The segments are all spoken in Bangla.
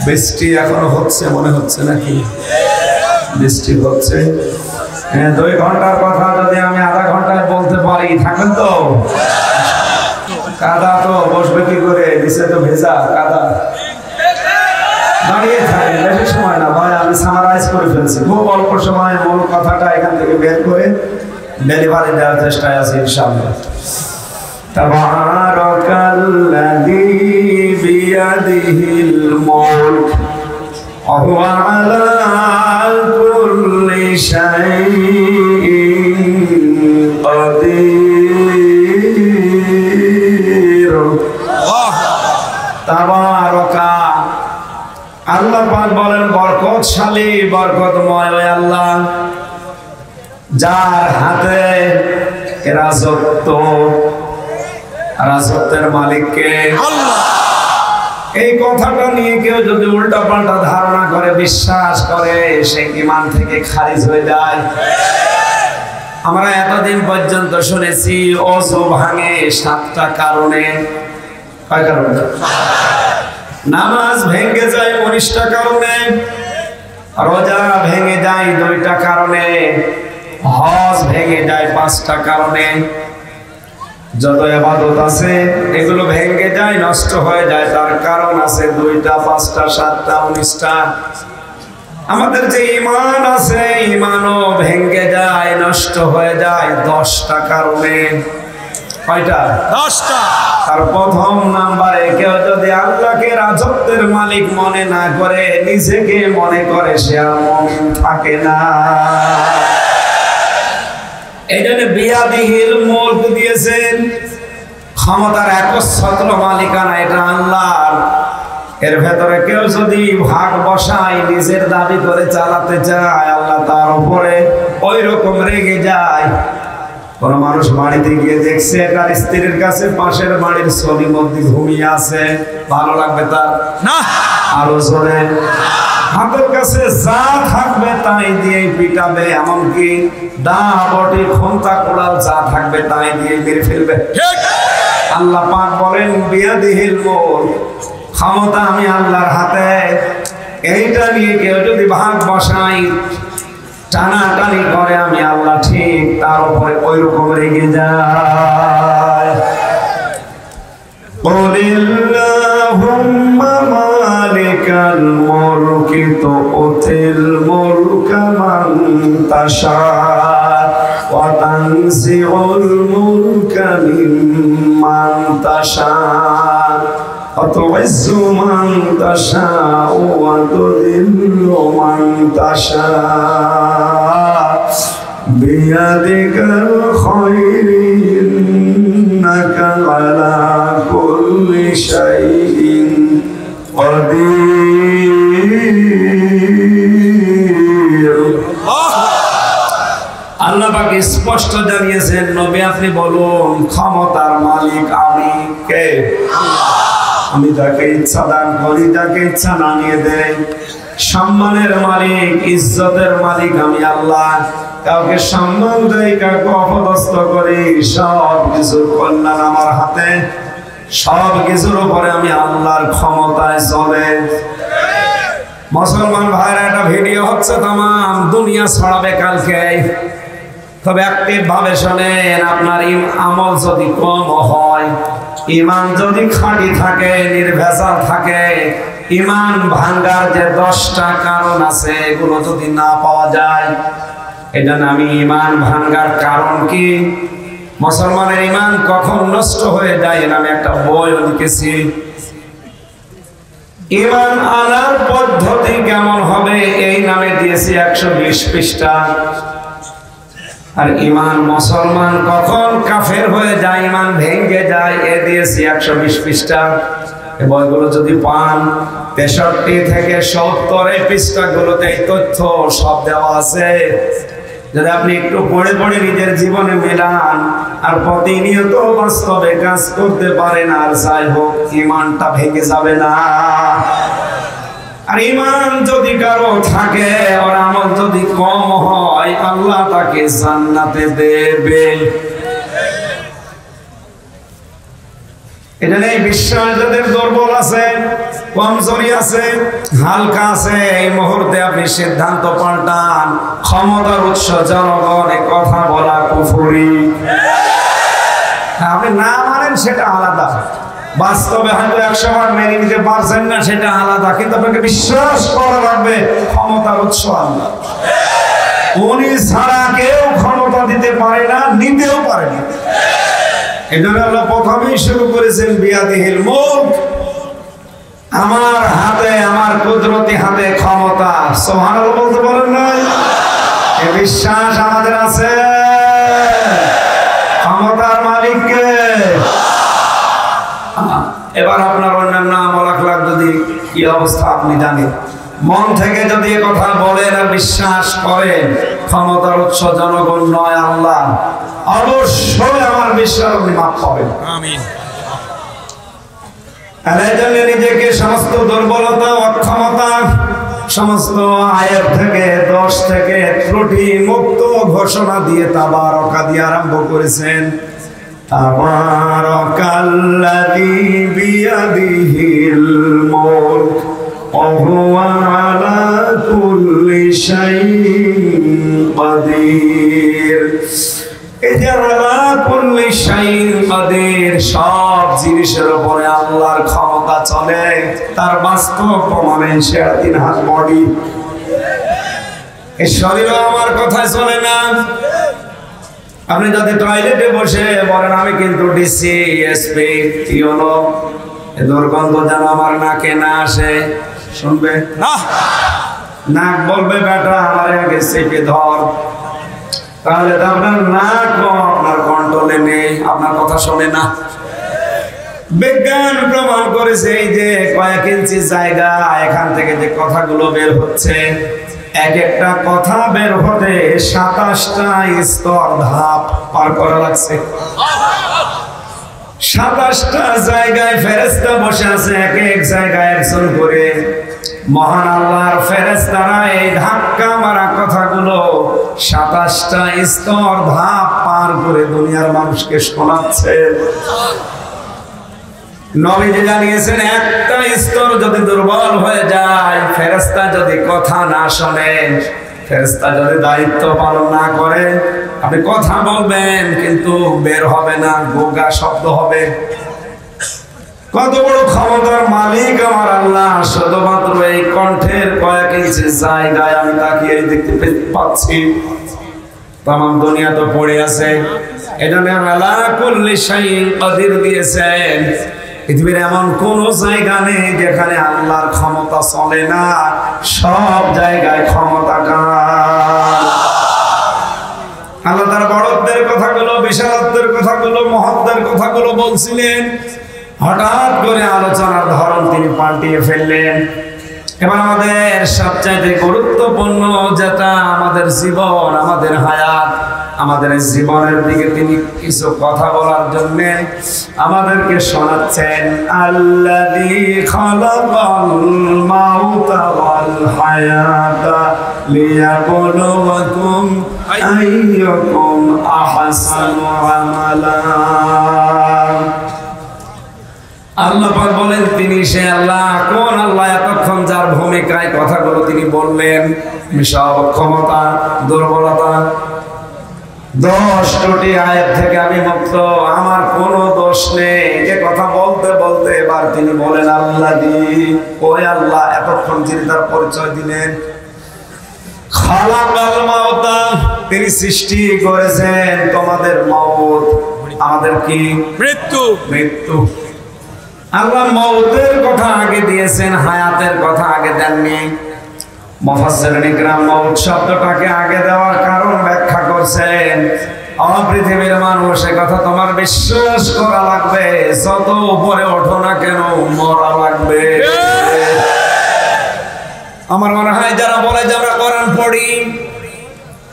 বৃষ্টি এখনো হচ্ছে মনে হচ্ছে নাকি? বৃষ্টি হচ্ছে। 2 ঘন্টার কথা যদি আমি আধা ঘন্টায় বলতে পারি, থাকবেন তো? কাদা তো বসবে কি করে, নিচে তো ভেজা কাদা। দাঁড়িয়ে থাকে, বেশি সময় না ভাই, আমি সামারাইজ করে ফেলছি। খুব অল্প সময় মূল কথাটা এখান থেকে বের করে ডেলিভারি দেওয়ার চেষ্টায় আছি ইনশাআল্লাহ। তাবারাকাল্লাযী বিয়াদিহিল মুলক ওয়া হুয়া আলা কুল্লি শাইইন কাদির। তাবারাকা, আল্লাহ পাক বলেন বরকতশালী, বরকতময় ওই আল্লাহ যার হাতে রাজত্ব। রাজত্বের মালিক কে? আল্লাহ। এই কথাটা নিয়ে কেউ যদি উল্টা পাল্টা ধারণা করে, বিশ্বাস করে, সে ঈমান থেকে খারিজ হয়ে যায়। আমরা এতদিন পর্যন্ত শুনেছি ওযু ভাঙে 7টা কারণে। কয় কারণে? নামাজ ভেঙে যায় 19টা কারণে, রোজা ভেঙে যায় 2টা কারণে, হজ ভেঙে যায় 5টা কারণে। যত ইবাদত আছে এগুলো ভেঙে যায়, নষ্ট হয়ে যায়, তার কারণ আছে 2টা, 5টা, 7টা, 19টা। আমাদের যে ঈমান আছে, ঈমানও ভেঙে যায়, নষ্ট হয়ে যায় 10টা কারণে। কয়টা? 10টা। আর প্রথম নাম্বারে কেউ যদি আল্লাহকে রাজত্বের মালিক মনে না করে, নিজেকে মনে করে, সে আর মুমিন থাকে না। এই জন্য বিয়াদিহিল মুলক দিয়েছেন, ক্ষমতার একচ্ছত্র মালিকানা এটা আল্লাহর। এর ভেতরে কেউ যদি ভাগ বসায়, নিজের দাবি করে চালাতে চায়, আল্লাহ তার উপরে ওই রকম রেগে যায়। কোন মানুষ বাড়িতে গিয়ে দেখছে তার স্ত্রীর কাছে পাশের বাড়ির ছবি মধ্যে ঘুমিয়ে আছে, ভালো লাগবে তার? না। আরো জোরে। হাতের কাছে যা থাকবে তাই দিয়ে পিটাবে, এমনকি দা বটি খন্তা কোড়াল যা থাকবে তাই দিয়ে মেরে ফেলবে। আল্লাহ পাক বলেন বিয়াদিহিল মুলক, ক্ষমতা আমি আল্লাহর হাতে। এইটা নিয়ে কেউ যদি ভাগ বসাই, টানাটানি করে, আমি আল্লাহ ঠিক তার উপরে ওই রকম রেগে যায়। কুলিল্লাহুম্মা মালিকাল মুলকি তুতিল মুলকা মান তাশা ওয়া তানজিউল মুলকা মিম্মান তাশা ওয়া তুইজ্জু মান তাশা ওয়া তুযিল্লু মান তাশা বিয়াদিকাল খায়রু ইন্নাকা আলা কুল্লি শাইইন কাদির। আল্লাহ পাক স্পষ্ট জানিয়েছেন, নবী আপনি বলুন ক্ষমতার মালিক আমি কে? আমি যাকে ইচ্ছা দান করি, যাকে ইচ্ছা নামিয়ে দেই। সম্মানের মালিক, ইজ্জতের মালিক আমি আল্লাহ। কাউকে সম্মান দেই, কাউকে অপদস্থ করি, সব কিছুর কল্যাণ আমার হাতে। সব কিছুর উপরে আমি আল্লাহর ক্ষমতায় চলে। মুসলমান ভাইরা, একটা ভিডিও হচ্ছে, তাম দুনিয়া ছড়াবে কালকে। তবে অ্যাক্টিভ ভাবে শোনেন, আপনার আমল যদি কম হয়, ঈমান যদি খাঁটি থাকে, নির্ভেজাল থাকে, ঈমান ভাঙ্গার যে 10টা কারণ আছে এগুলো যদি না পাওয়া যায়, এজন্য আমি ঈমান ভাঙ্গার কারণ কি, মুসলমানের ঈমান কখন নষ্ট হয়ে যায় আমি একটা বই লিখেছি। ঈমান আনার পদ্ধতি কেমন হবে এই নামে দিয়েছি 120 পৃষ্ঠা। আর ঈমান মুসলমান কখন কাফের হয়ে যায়, ঈমান ভেঙে যায়, এ দিয়েছি 120 পৃষ্ঠা। এই বইগুলো যদি পান 63 থেকে 70 পৃষ্ঠাগুলোতে এই তথ্য সব দেওয়া আছে। যদি আপনি একটু পড়ে পড়ে নিজের জীবনে মেলান আর প্রতিনিয়ত বাস্তবে কাজ করতে পারেন, আর যাই হোক ঈমানটা ভেঙে যাবে না। আর ঈমান যদি কারো থাকে, আর আমল যদি কম হয়, আল্লাহ তাকে জান্নাতে দেবে। এটা নেই বিশ্বাস যাদের দুর্বল আছে, কমজোরি আছে, হালকা আছে, এই মুহূর্তে আপনি সিদ্ধান্ত পাল্টান। ক্ষমতার উৎস জনগণ, এই কথা বলা কুফরি। আপনি না মানেন সেটা আলাদা, বাস্তবে হয়তো 100 বার মেনে নিতে পারছেন না সেটা আলাদা, কিন্তু আপনাকে বিশ্বাস করা লাগবে ক্ষমতার উৎস আল্লাহ। উনি ছাড়া কেউ ক্ষমতা দিতে পারে না, নিতেও পারে না। এজন্য আল্লাহ প্রথমেই শুরু করেছেন বিয়াদিহিল মুলক, আমার হাতে, আমার কুদরতি হাতে ক্ষমতা। সুবহানাল্লাহ বলতে পারেন না? এই বিশ্বাস আমাদের আছে। ক্ষমতার মালিক কে? এবার আপনার অন্যান্য আমল আখলাক যদি কি অবস্থা আপনি জানেন, মন থেকে যদি এ কথা বলেন আর বিশ্বাস করেন ক্ষমতার উৎস জনগণ নয় আল্লাহ, অবশ্যই আমার বিশ্বাস আপনি মাফ পাবেন। আমিন। এজন্য নিজেকে সমস্ত দুর্বলতা, অক্ষমতা, সমস্ত আয়ের থেকে, দোষ থেকে ত্রুটি মুক্ত ঘোষণা দিয়ে তাবারকা দিয়ে আরম্ভ করেছেন। তাবারাকাল্লাযী বিয়াদিহিল মুলক ওয়া হুয়া আলা কুল্লি শাইইন কাদির। এই যে আলা কুল্লি শাইইন কাদির, সব জিনিসের উপরে আল্লাহর ক্ষমতা চলে, তার বাস্তব প্রমাণ সে 3 হাত বডি। এই শরীরও আমার কথায় চলে না। আপনি যদি টয়লেটে বসে বলেন আমি কিন্তু ডিসি, এসপি, ইউনো, দুর্গন্ধ যেন আমার নাকে না আসে, শুনবে না? নাক বলবে বেটা আমার আগে চেপে ধর, তাহলে তো আপনার নাক আপনার কন্ট্রোলে নেই, আপনার কথা শোনে না। বিজ্ঞান প্রমাণ করেছে এই যে কয়েক ইঞ্চি জায়গা, এখান থেকে যে কথাগুলো বের হচ্ছে, এক একটা কথা বের হতে 27টা স্তর ধাপ পার করা লাগছে। 27টা জায়গায় ফেরেশতা বসে আছে, এক এক জায়গায় একজন করে। মহান আল্লাহর ফেরেশতারা এই ধাক্কা মারা কথাগুলো 27টা স্তর ধাপ পার করে দুনিয়ার মানুষকে শোনাচ্ছে। নবীজি জানিয়েছেন একটা স্তর যদি দুর্বল হয়ে যায়, ফেরেশতা যদি কথা না শোনেন, ফেরেশতা যদি দায়িত্ব পালন না করে, আপনি কথা বলবেন কিন্তু বের হবে না, গোগা শব্দ হবে। কত বড় ক্ষমতার মালিক আমার আল্লাহ! শুধুমাত্র এই কণ্ঠের কয়েক ইঞ্চি জায়গায় আমি তাকিয়ে দেখতে পাচ্ছি, তামাম দুনিয়া তো পড়ে আছে। এজন্য আলা কুল্লি শাইইন কাদির দিয়েছেন। পৃথিবীর এমন কোন জায়গা নেই যেখানে আল্লাহর ক্ষমতা চলে না, সব জায়গায় ক্ষমতা কার? আল্লাহ তার বড়ত্বের কথাগুলো, বিশালত্বের কথাগুলো, মহত্বের কথাগুলো বলছিলেন, হঠাৎ করে আলোচনার ধরন তিনি পাল্টিয়ে ফেললেন। এবার আমাদের সবচাইতে গুরুত্বপূর্ণ যেটা আমাদের জীবন, আমাদের হায়াত, আমাদের জীবনের দিকে তিনি কিছু কথা বলার জন্য আমাদেরকে শোনাচ্ছেন। আল্লাযী খালাকাল মাউতা ওয়াল হায়াতা লিয়াবলুয়াকুম আইয়ুকুম আহসানু আমালা। আল্লাহ পাক বলেন তিনি সে আল্লাহ। কোন আল্লাহ? এতক্ষণ যার ভূমিকায় কথাগুলো তিনি বললেন, সব ক্ষমতা, দুর্বলতা, দোষ ত্রুটি আয়ের থেকে আমি মুক্ত, আমার কোনো দোষ নেই, যে কথা বলতে বলতে এবার তিনি বলেন আল্লাযী, ওই আল্লাহ এতক্ষণ যিনি তার পরিচয় দিলেন। খালাকাল মাউতা, তিনি সৃষ্টি করেছেন তোমাদের মওত, আমাদের কি? মৃত্যু। মৃত্যু। আল্লাহ মওতের কথা আগে দিয়েছেন, হায়াতের কথা আগে দেননি। মুফাসসিরিন ইকরাম মওত শব্দটাকে আগে দেওয়ার কারণ ব্যাখ্যা করছেন। পৃথিবীর মানুষ, এ কথা তোমার বিশ্বাস করা লাগবে, যত উপরে ওঠো না কেন মরা লাগবে। আমার মনে হয় যারা বলে যে আমরা কোরআন পড়ি,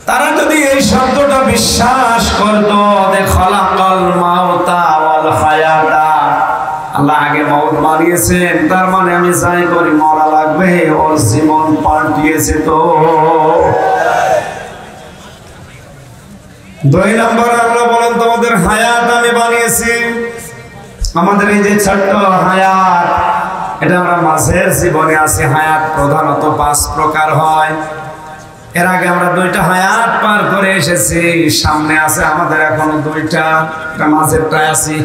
তারা যদি এই শব্দটা বিশ্বাস করতো যে খালাকাল মাউতা ওয়াল হায়াতা, আল্লাহ আগে মওত বানিয়েছেন, তার মানে আমি যাই করি মরা লাগবে, ওর জীবন পাল্টিয়েছে তো। 2 নম্বর আল্লাহ বলেন তোমাদের হায়াত আমি বানিয়েছি। আমাদের এই যে ছোট্ট হায়াত, এটা আমরা মাঝের জীবনে আছি। হায়াত প্রধানত 5 প্রকার হয়। এর আগে আমরা 2টা হায়াত পার করে এসেছি, সামনে আছে আমাদের এখনো 2টা, এটা মাঝেরটায় আছি।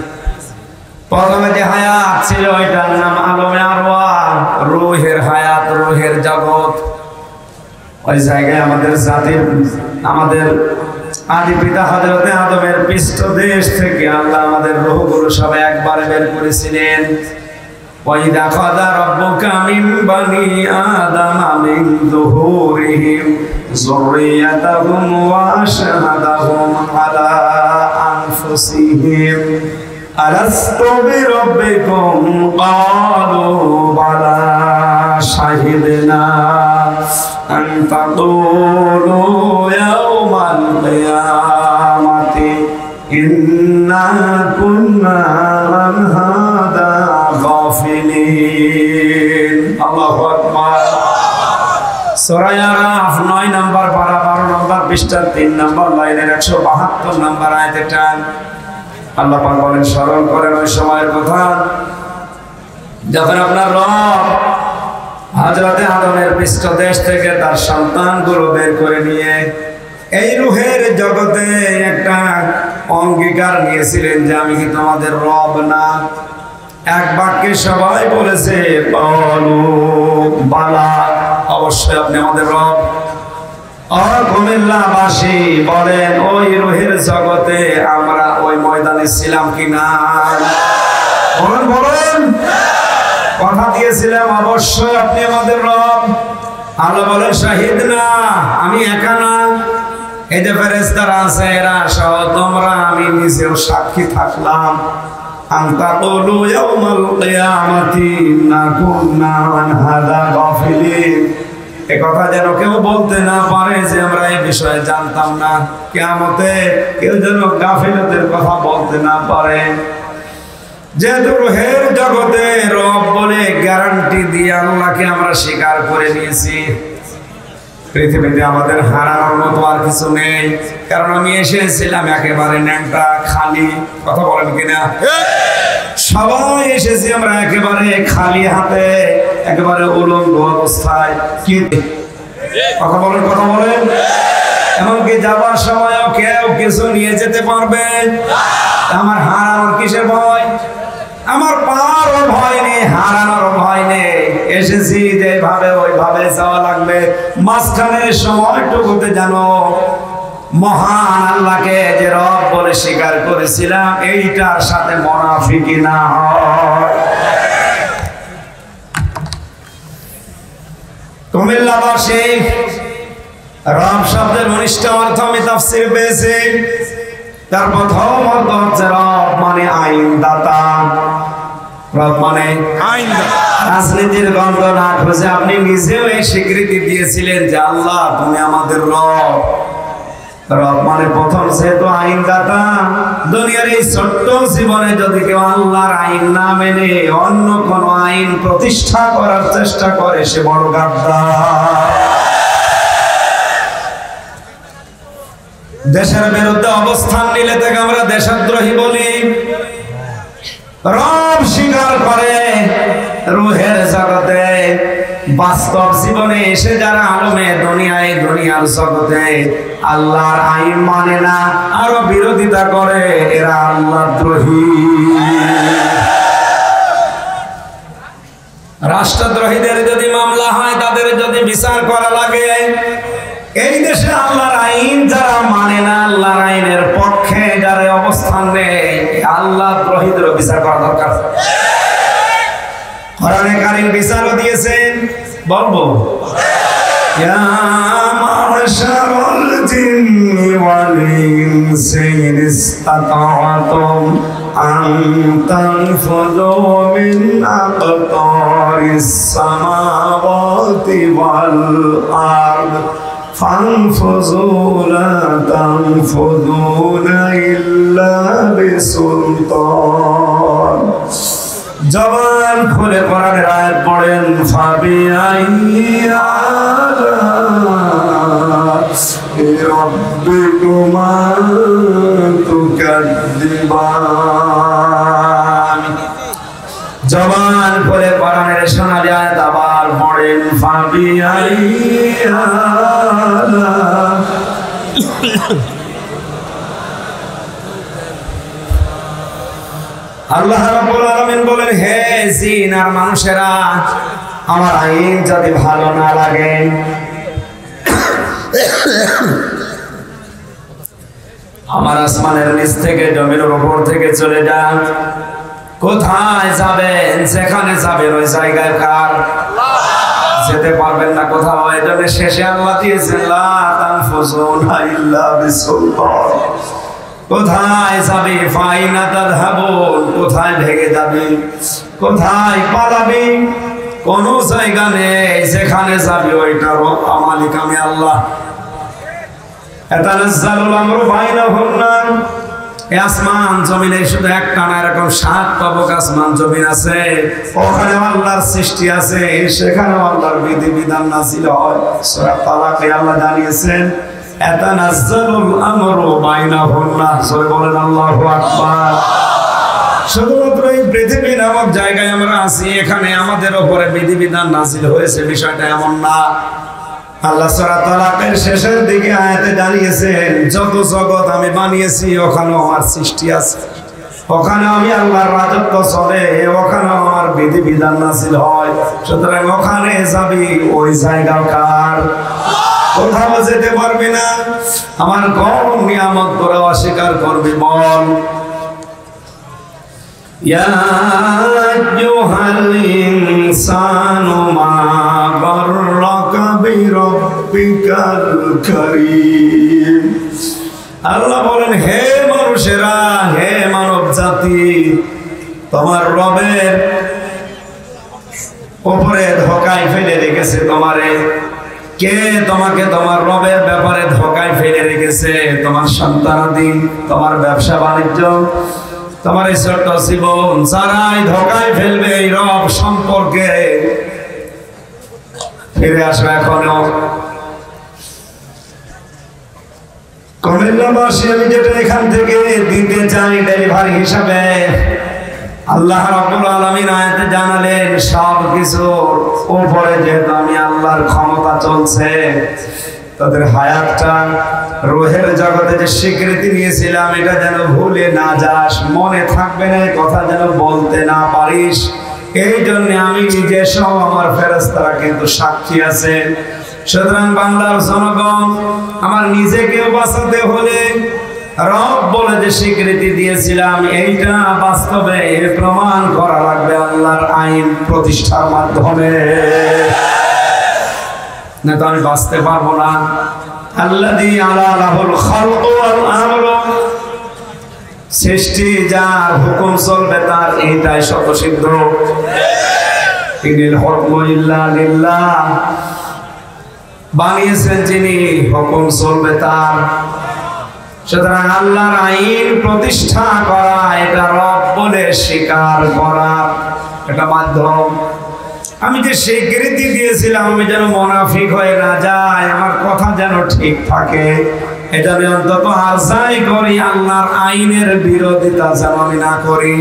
প্রথমে যে হায়াত ছিল ওইটার নাম আলমে আরওয়াহ, রূহের হায়াত, রূহের জগৎ। ওই জায়গায় আমাদের জাতির, আমাদের আদি পিতা হযরতে আদমের পৃষ্ঠদেশ থেকে আল্লাহ আমাদের রূহগুলো সব একবারে বের করেছিলেন। ওয়াইদা খাযা রাব্বুকা মিন বানি আদামা মিন যুহুরিহিম যুররিয়াতাহুম ওয়া আশহাদাহুম আলা আনফুসিহিম আলাস্তু বিরাব্বিকুম ক্বালু বালা শাহিদনা আন তাকুলু ইয়াওমাল কিয়ামাতি ইন্না কুন্না আন হাদা গাফিলিন। আল্লাহু আকবার। সূরা আরাফ 9 নম্বর পারা 12 নম্বর পৃষ্ঠা 3 নম্বর লাইনের 172 নম্বর আয়াত। এটা আল্লাহ পাক বলেন, স্মরণ করেন ওই সময়ের কথা যখন আপনার রব হযরতে আদমের পৃষ্ঠদেশ থেকে তার সন্তানগুলো বের করে নিয়ে এই রূহের জগতে একটা অঙ্গীকার নিয়েছিলেন যে আমি কি তোমাদের রব না? এক বাক্যে সবাই বলেছে ক্বালু বালা, অবশ্যই আপনি আমাদের রব। কুমিল্লাবাসী বলেন, ওই রূহের জগতে আমরা ওই ময়দানে ছিলাম কিনা? বলেন বলেন। কথা দিয়েছিলাম অবশ্যই আপনি আমাদের রব। আল্লাহ বলেন শাহিদ না, আমি একা না, এই যে ফেরেশতারা আছে এরা সহ তোমরা, আমি নিজেও সাক্ষী থাকলাম। আনতা কুলু ইয়াউমাল কিয়ামাতি ইন্না কুন্না আন হাদা গাফিলিন। এই কথা যেন কেউ বলতে না পারে যে আমরা এই বিষয়ে জানতাম না। কিয়ামতে কেউ যেন গাফিলতের কথা বলতে না পারে। যেহেতু রূহের জগতে রব বলে গ্যারান্টি দিয়ে আল্লাহকে আমরা স্বীকার করে নিয়েছি, পৃথিবীতে আমাদের হারানোর মতো আর কিছু নেই। কারণ আমি এসেছিলাম একেবারে ন্যাংটা খালি, কথা বলেন কিনা? সবাই এসেছি আমরা একেবারে খালি হাতে, একেবারে উলঙ্গ অবস্থায়। কি কথা বলেন, কথা বলেন। এমনকি যাবার সময়ও কেউ কিছু নিয়ে যেতে পারবে? আমার হারানোর কিসের ভয়? আমার পাওয়ারও ভয় নেই, হারানোর ভয় নেই। এসেছি যেভাবে ওইভাবে যাওয়া লাগবে। মাঝখানের সময়টুকুতে জানো মহান আল্লাহকে যে রব বলে স্বীকার করেছিলাম এইটার সাথে মুনাফিকি না হয়। কুমিল্লাবাসী রব শব্দের ঘনিষ্ঠ অর্থ আমি তাফসীর পেয়েছি। তার প্রথম অর্থ হচ্ছে রব মানে আইনদাতা। রব মানে আইনদাতা। রাজনীতির গন্ধ না খুঁজে আপনি নিজেও এই স্বীকৃতি দিয়েছিলেন যে আল্লাহ তুমি আমাদের রব। রব মানে প্রথম যেহেতু আইনদাতা, দুনিয়ার এই ছোট্ট জীবনে যদি কেউ আল্লাহর আইন না মেনে অন্য কোন আইন প্রতিষ্ঠা করার চেষ্টা করে সে বড় গাদ্দার। দেশের বিরুদ্ধে অবস্থান নিলে তাকে আমরা দেশদ্রোহী বলি। রব স্বীকার করে রূহের জগতে, বাস্তব জীবনে এসে যারা আলমে দুনিয়ায়, দুনিয়ার জগতে আল্লাহর আইন মানে না, আরো বিরোধিতা করে, এরা আল্লাহদ্রোহী। রাষ্ট্রদ্রোহীদের যদি মামলা হয়, তাদের যদি বিচার করা লাগে, এই দেশে আল্লাহর আইন যারা মানে না, আল্লাহর আইনের পক্ষে যারা অবস্থান নেই, আল্লাহদ্রোহীদের বিচার করা দরকার। কোরআনে কারীম বিচারও দিয়েছেন, বলবো ইয়া মা'শারাল জিন্নি ওয়াল ইনসি ইন ইসতাতা'তুম আন তানফুযু মিন আকতারিস সামাওয়াতি ওয়াল আরদ ফানফুযু লা তানফুযুনা ইল্লা বিসুলতান। জবান খুলে কোরআনের আয়াত পড়েন, ফাবিআইয়ি আলা'i রাব্বিকুমা তুকাদ্দিবান। জবান খুলে কোরআনের পড়েন ফাবিআইয়া আল্লাহ রাব্বুল আলামিন বলেন, হে জিন আর মানুষেরা, আমার আইন যদি ভালো না লাগে, আমার আসমানের নিচ থেকে জমিনের উপর থেকে চলে যান। কোথায় যাবেন? যেখানে যাবেন ওই জায়গায় কার? যেতে পারবেন না কোথাও। এই জন্য শেষে আল্লাহ দিয়েছেন লা তানফুজুনা ইল্লা বিসুলতান। কোথায় যাবে? ফাইনা তাযহাবুন, কোথায় ভেগে যাবে, কোথায় পালাবে? কোন জায়গা নেই, যেখানে যাবে ওইটার মালিক আমি আল্লাহ। তানাজ্জালুল আমরু বাইনাহুন্না, এই আসমান জমিনে শুধু একটা না, এরকম 7 তবক আসমান জমিন আছে, ওখানে আল্লাহর সৃষ্টি আছে, সেখানে আল্লাহর বিধি বিধান নাযিল হয়। সূরা তালাকে আল্লাহ জানিয়েছেন তানাজ্জালুল আমরু বাইনাহুন্না। সবাই বলেন আল্লাহু আকবার। শুধুমাত্র এই পৃথিবী নামক জায়গায় আমরা আছি, এখানে আমাদের উপরে বিধিবিধান নাযিল হয়েছে, বিষয়টা এমন না। আল্লাহ সূরা তালাকের শেষের দিকে আয়াতে জানিয়েছেন যত জগৎ আমি বানিয়েছি ওখানেও আমার সৃষ্টি আছে, ওখানে আমি আল্লাহর রাজত্ব চলে, ওখানে আমার বিধিবিধান নাযিল হয়। সুতরাং ওখানে যাবি, ওই জায়গা কার? কোথাও যেতে পারবি না। আমার কোন নিয়ামত তোরা অস্বীকার করবি বল? ইয়া আইয়ুহাল ইনসানু মা গাররাকা বিরাব্বিকাল কারীম। আল্লাহ বলেন, হে মানুষেরা, হে মানব জাতি, তোমার রবের উপরে ধোঁকায় ফেলে রেখেছে তোমারে। কে তোমাকে তোমার রবের ব্যাপারে ধোঁকায় ফেলে রেখেছে? তোমার সন্তানাদি, তোমার ব্যবসা বাণিজ্য, তোমার এই ছোট্ট জীবন। যারাই ধোঁকায় ফেলবে এই রব সম্পর্কে, ফিরে আসবে। এখনো কুমিল্লাবাসী, আমি যেটা এখান থেকে দিতে চাই ডেলিভারি হিসাবে, আল্লাহ রাব্বুল আলামিন আয়াতে জানালেন সব কিছুর উপরে যেহেতু আমি আল্লাহর ক্ষমতা চলছে, তাদের হায়াতটা রুহের জগতে যে স্বীকৃতি নিয়েছিলাম এটা যেন ভুলে না যাস, মনে থাকবে না, কথা যেন বলতে না পারিস। এই জন্য আমি নিজে সহ আমার ফেরেশতারা কিন্তু সাক্ষী আছেন। সুতরাং বাংলার জনগণ, আমার নিজেকে বাঁচাতে হলে রব বলে যে স্বীকৃতি দিয়েছিলাম এইটা বাস্তবে প্রমাণ করা লাগবে আল্লাহর আইন প্রতিষ্ঠার মাধ্যমে, না তো আমি বাঁচতে পারবো না। আল্লাযী আলা লাহুল খালকু ওয়াল আমরু, সৃষ্টি যার হুকুম চলবে তার, এইটাই স্বতঃসিদ্ধ। ইনিল হুকমু ইল্লা লিল্লাহ, বানিয়েছেন যিনি, হুকুম চলবে তার। সুতরাং আল্লাহর আইন প্রতিষ্ঠা করা, এটা রব বলে স্বীকার করা, এটা মাধ্যম। আমি যে স্বীকৃতি দিয়েছিলাম, আমি যেন মুনাফিক হয়ে না যাই, আমার কথা যেন ঠিক থাকে, এটা আমি অন্তত আশাই করি আল্লাহর আইনের বিরোধিতা যেন আমি না করি।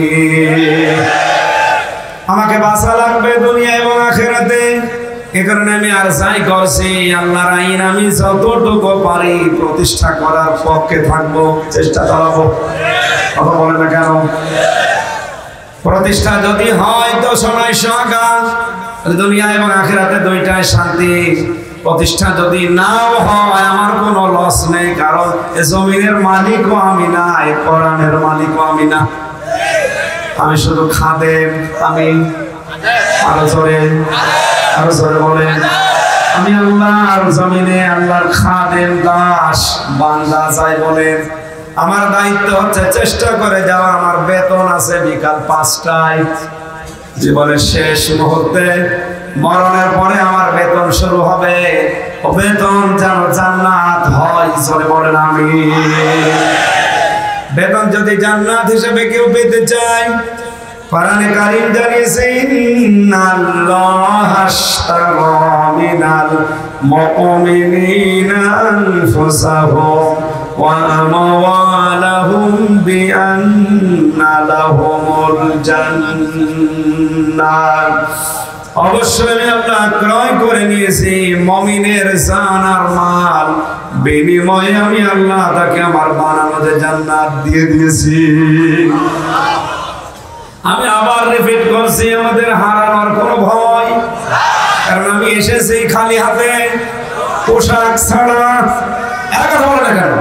আমাকে বাঁচা লাগবে দুনিয়া এবং আখিরাতে, এ কারণে আমি আশাই করছি আল্লাহর আইন আমি যতটুকু পারি প্রতিষ্ঠা করার পক্ষে থাকবো, চেষ্টা চালাবো। কথা বলে না কেন? প্রতিষ্ঠা যদি হয় তো সোনায় সোহাগা, দুনিয়া এবং আখিরাতে দুইটাই শান্তি। প্রতিষ্ঠা যদি নাও হয় আমার কোনো লস নেই, কারণ এ জমিনের মালিকও আমি না, এ কোরআনের মালিকও আমি না, আমি শুধু খাদেম। আমি আরো জোরে বলেন, আমি আল্লাহর জমিনে আল্লাহর খাদেম, দাস, বান্দা যাই বলেন। আমার দায়িত্ব হচ্ছে চেষ্টা করে যাওয়া। আমার বেতন আছে বিকাল 5টায়, জীবনের শেষ মুহূর্তে, মরণের পরে আমার বেতন শুরু হবে। ও বেতন যেন জান্নাত হয়, চলে বলেন আমি। বেতন যদি জান্নাত হিসেবে কেউ পেতে চায়, কোরআনে কারীম জানিয়েছে ইন্নাল্লাহা আশতারা মিনাল মুমিনিনা আনফুসাহুম ওয়া আমওয়ালাহুম বিআন্না লাহুমুল জান্নাহ। অবশ্যই আমি আল্লাহ ক্রয় করে নিয়েছি মুমিনের জান আর মাল, বিনিময়ে আমি আল্লাহ তাকে আমার বানানো যে জান্নাত দিয়ে দিয়েছি। আমি আবার রিপিট করছি, আমাদের হারানোর কোনো ভয়, কারণ আমি এসেছি খালি হাতে, পোশাক ছাড়া। এক কথা বলে না কেন?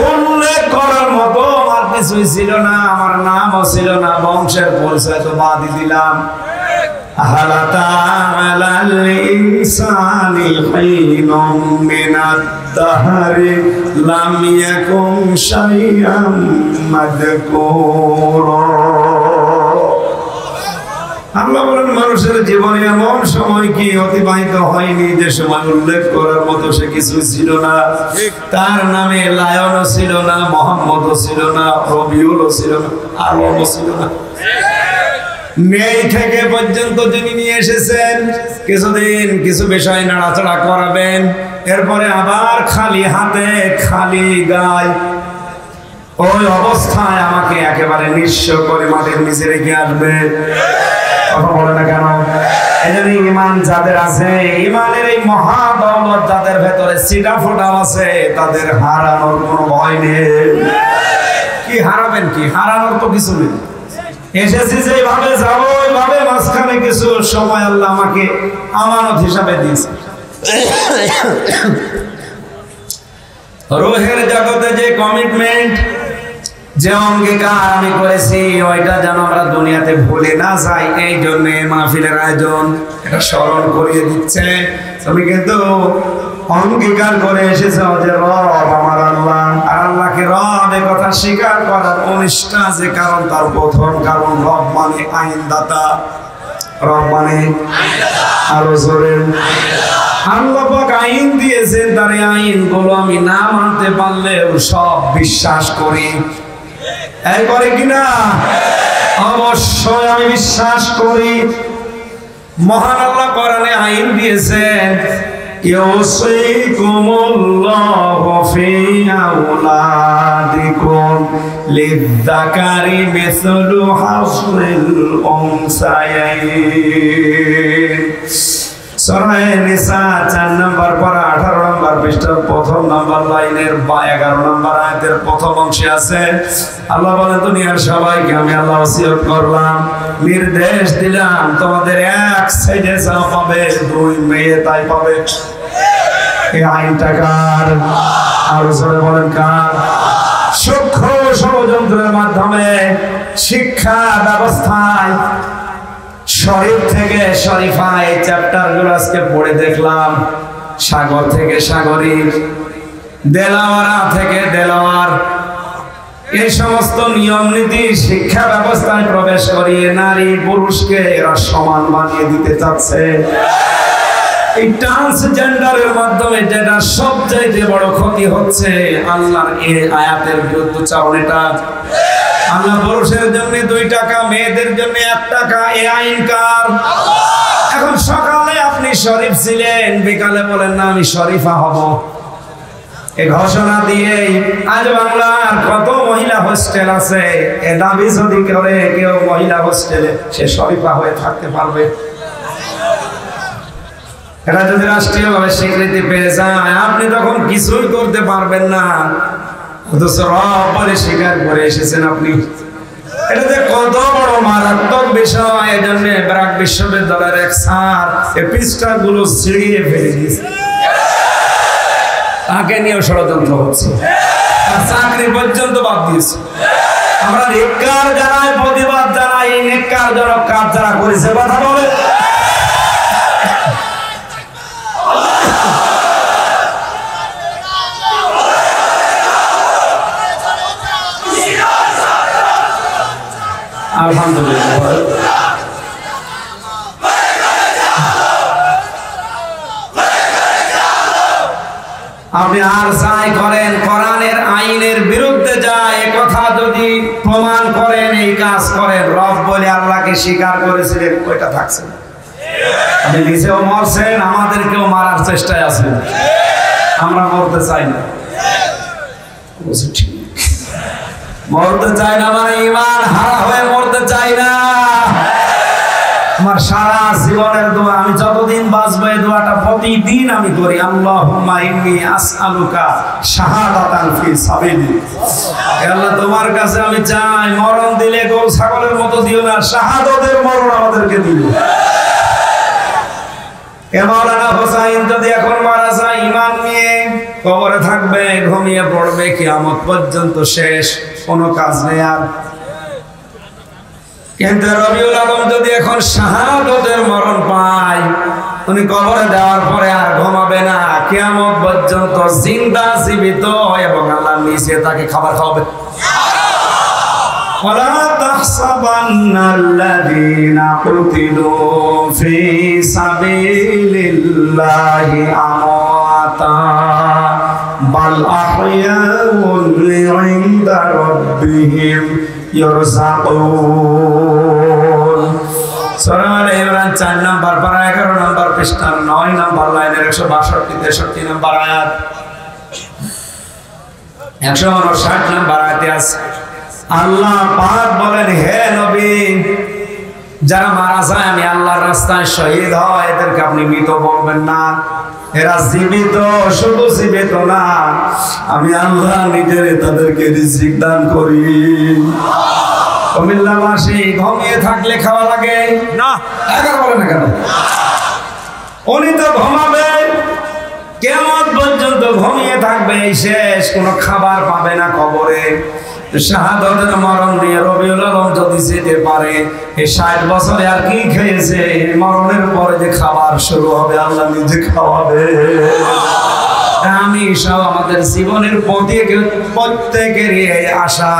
উল্লেখ করার মতো আমার কিছুই ছিল না, আমার নামও ছিল না, বংশের পরিচয় তো বাদই দিলাম। হালাতা আলাল ইনসানি হিনুম মিনাদ দাহরি লাম ইয়াকুম শাইআম মাযকুরা। আল্লাহ বলেন, মানুষের জীবনে এমন সময় কি অতিবাহিত হয়নি যে সময় উল্লেখ করার মতো সে কিছু ছিল না। তার নামে লায়নও ছিল না, মোহাম্মদও ছিল না, রবিউলও ছিল না, আলমও ছিল না। নেই থেকে পর্যন্ত যিনি নিয়ে এসেছেন, কিছুদিন কিছু বিষয় নাড়াচাড়া করাবেন, এরপরে আবার খালি হাতে খালি গায়ে ওই অবস্থায় আমাকে একেবারে নিঃস্ব করে মাটির নিচে রেখে আসবে। কথা বলে না কেন? এজন্য ঈমান যাদের আছে, ঈমানের এই মহা দৌলত যাদের ভেতরে সিটা ফোটা আছে, তাদের হারানোর কোনো ভয় নেই। কি হারাবেন? কি হারানোর তো কিছু নেই। এসেছি যেভাবে যাবো ওইভাবে, মাঝখানে কিছু সময় আল্লাহ আমাকে আমানত হিসাবে দিয়েছে। রূহের জগতে যে কমিটমেন্ট, যে অঙ্গীকার আমি করেছি, ওইটা যেন আমরা দুনিয়াতে ভুলে না যাই, এই জন্য মাহফিলের আয়োজন এটা স্মরণ করিয়ে দিচ্ছে। তুমি কিন্তু অঙ্গীকার করে এসেছো যে রব আমার আল্লাহ, আর আল্লাহকে রব এ কথা স্বীকার করার অনিষ্ঠা যে কারণ, তার প্রথম কারণ রব মানে আইনদাতা। রব মানে আরো জোরে, আল্লাহ পাক আইন দিয়েছেন, তার আইনগুলো আমি না মানতে পারলেও সব বিশ্বাস করি। এই করে কিনা? অবশ্যই আমি বিশ্বাস করি। মহান আল্লাহ কোরআনে আইন দিয়েছেন, ইউসিকুমুল্লাহু ফি আওলাদিকুম লিয-যাকারি মিসলু হাযযিল উনসায়াইন। সূরা নিসা 4 নম্বর পারা 18 নম্বর পৃষ্ঠার প্রথম নম্বর লাইনের 11 নম্বর আয়াতের প্রথম অংশে আছে। আল্লাহ বলেন, দুনিয়ার সবাইকে আমি আল্লাহ ওসিয়ত করলাম, নির্দেশ দিলাম, তোমাদের এক সাইডে যা পাবে, দুই মেয়ে তাই পাবে। এই আইনটা কার? আর জোরে বলেন কার? সূক্ষ্ম ষড়যন্ত্রের মাধ্যমে শিক্ষা ব্যবস্থায় শরীফ থেকে শরীফা এই চ্যাপ্টার গুলো আজকে পড়ে দেখলাম। সাগর থেকে সাগরিক, দেলাওয়ারা থেকে দেলাওয়ার, এই সমস্ত নিয়ম নীতি শিক্ষা ব্যবস্থায় প্রবেশ করিয়ে নারী পুরুষকে এরা সমান বানিয়ে দিতে চাচ্ছে। এই ট্রান্সজেন্ডারের মাধ্যমে যেটা সবচাইতে বড় ক্ষতি হচ্ছে, আল্লাহর এই আয়াতের বিরুদ্ধাচরণটা। আল্লাহ পুরুষের জন্য 2 টাকা, মেয়েদের জন্য 1 টাকা, এই আইন কার? এখন সকালে আপনি শরীফ ছিলেন, বিকালে বলেন না আমি শরীফা হব। এই ঘোষণা দিয়ে আজ বাংলার কত মহিলা হোস্টেল আছে, এ দাবি যদি করে কেউ মহিলা হোস্টেলে, সে শরীফা হয়ে থাকতে পারবে। এটা যদি রাষ্ট্রীয়ভাবে স্বীকৃতি পেয়ে যায়, আপনি তখন কিছুই করতে পারবেন না। অথচ রব বলে স্বীকার করে এসেছেন আপনি। এটা যে কত বড় মারাত্মক বিষয়, এই জন্য ব্র্যাক বিশ্ববিদ্যালয়ের এক স্যার এই পৃষ্ঠাগুলো ছিঁড়িয়ে ফেলে দিয়েছে। তাকে নিয়েও ষড়যন্ত্র হচ্ছে, চাকরি পর্যন্ত বাদ দিয়েছে। আমরা নেককার জানাই, প্রতিবাদ জানাই, এই নেককার জনক কাজ যারা করেছে কথা বলে। আলহামদুলিল্লাহ। আপনি আর যাই করেন, কোরআনের আইনের বিরুদ্ধে যায় কথা যদি প্রমাণ করেন, এই কাজ করেন, রব বলে আল্লাহকে স্বীকার করেছিলেন, ওইটা থাকছে না। আপনি নিজেও মরছেন, আমাদেরকেও মারার চেষ্টায় আছেন। আমরা মরতে চাই না, মরতে চাই না মানে ঈমান হারা হয়ে মরতে চাই না। আমার সারা জীবনের দোয়া, আমি যতদিন বাঁচবো এই দোয়াটা প্রতিদিন আমি করি। আল্লাহুম্মা ইন্নী আসআলুকা শাহাদাতান ফি সাবিলিক। আল্লাহ তোমার কাছে আমি চাই মরণ দিলে গরু ছাগলের মতো দিও না, শাহাদাতের মরণ আমাদেরকে দিও। মাওলানা হোসাইন যদি এখন মারা যায় ঈমান নিয়ে, কবরে থাকবে, ঘুমিয়ে পড়বে, কিয়ামত পর্যন্ত শেষ, কোনো কাজ নেই আর। কিন্তু রবিউল আলম যদি এখন শাহাদাতের মরণ পায়, উনি কবরে দেওয়ার পরে আর ঘুমাবে না, কিয়ামত পর্যন্ত জিন্দা জীবিত, এবং আল্লাহ নিচে তাকে খাবার খাওয়াবে। ওয়ালা তাহসাবান্নাল্লাযীনা কুতিলু ফি সাবিলিল্লাহি আমওয়াতা বাল আহইয়াউন ইনদা রাব্বিহিম ইরযাকুন। সূরা আলে ইমরান 4 নম্বর পারা 11 নম্বর পৃষ্ঠা 9 নম্বর লাইনের 162 63 নম্বর আয়াত, 159 নম্বর আয়াতে আছে আল্লাহ পাক বলেন, হে নবী, যারা মারা যায় আমি আল্লাহর রাস্তায় শহীদ হয়, এদেরকে আপনি মৃত বলবেন না, এরা জীবিত। শুধু জীবিত না, আমি আল্লাহ নিজের তাদেরকে রিজিক দান করি। কুমিল্লাবাসী ঘুমিয়ে থাকলে খাওয়া লাগে না, এখন বলে না কেন? উনি তো ঘুমাবে, কিয়ামত পর্যন্ত ঘুমিয়ে থাকবে, শেষ, কোনো খাবার পাবে না কবরে। শাহাদাতের মরণ নিয়ে রবিউল আলম যদি যেতে পারে, এই 60 বছরে আর কি খেয়েছে, মরণের পরে যে খাবার শুরু হবে আল্লাহ নিজে খাওয়াবে। আমি সব আমাদের জীবনের প্রত্যেকেরই আশা,